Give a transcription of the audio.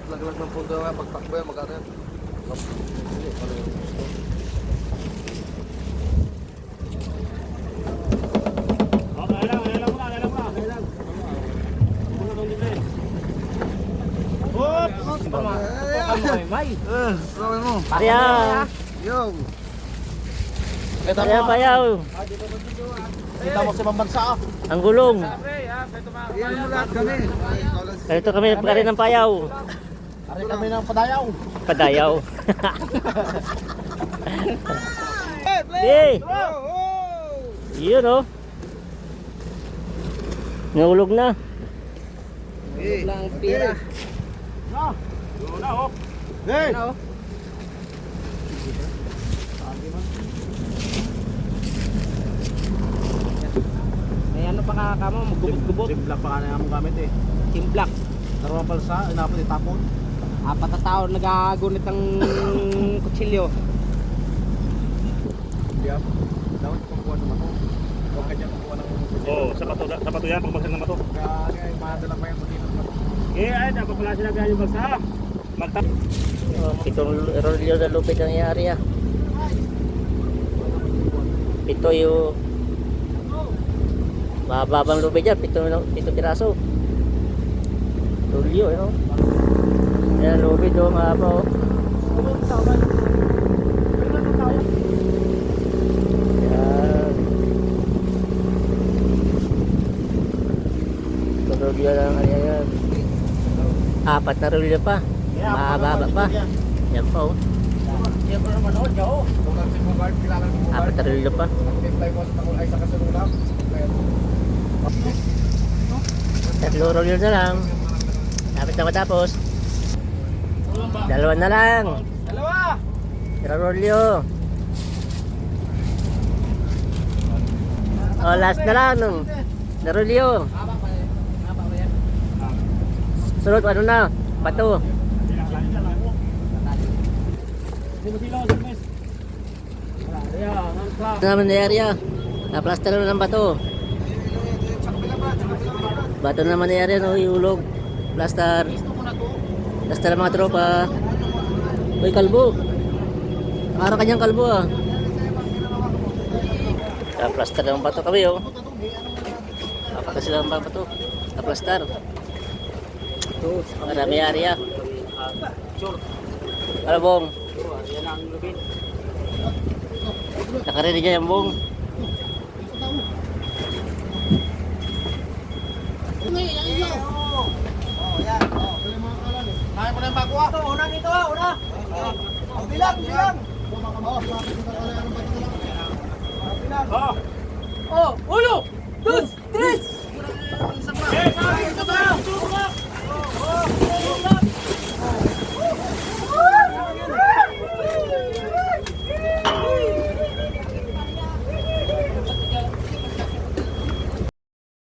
Laglag ng pundo nga, pagtakbo yan, magkano yan? Hindi, pala yung gusto. Okay, alam mo na. Muna kang dito eh. Oops! Gawin mo. Payaw. Yo! Payaw. Kita mo sa ibang bansa ah. Ang gulong. Iyan mo lahat kami. Ito kami pagkari ng payaw. Ari kami ng padayaw. Padayaw. Hey! Yun oh. Nahulog na. Lang pira. Yun na oh. Hey! May ano pa kakamo, magubot-gubot. Black pa ka na yung gamit eh. Team Black. Darwang palsa, inapot itapon. 4 na tao nagagunit ng kutsilyo. Diyan. Dapat pagkuha sa mato. Huwag ka dyan pagkuha ng Oh, sapato yan, pagbagsak ng mato. kaya madala pa yung matino sa mato. Ay, dapat pala sinabihan yung bagsa. Pitong rolyo na lupit ang nangyari ah. Pito yung mababang lupit dyan, pito piraso. Rolyo, you know? Yan, lupit o mahaba o. Yan. Ito rolyo lang, ayan. 4 na rolyo pa. Mahaba pa. Yan pa o. Siyempre naman ako, Joe. Kung ang si Bogart, kilala ni Bogart. 4 na rolyo pa. Mag-imply mo sa takol ay sa kasalulang. Tatlo rolyo na lang. Dapat na matapos. 2 na lang. Dalawa! Tira rolyo. O, last na lang. Na rolyo. Sunod, ano na? Bato. Ito naman na area. Na-plaster na ng bato. Bato naman na area, no? Iulog. Plaster. Plaster ng mga tropa. Uy, kalbo. Para kanyang kalbo ah. Na-plaster ng bato kami oh. Kapag sila ng bato. Na-plaster. Marami area. Ano bong? Yan ang lubid. Nakaredy niya yung bong. Kaya mo na yung bago ah. Una dito, una! Bilang! Oh! Oh, ulo!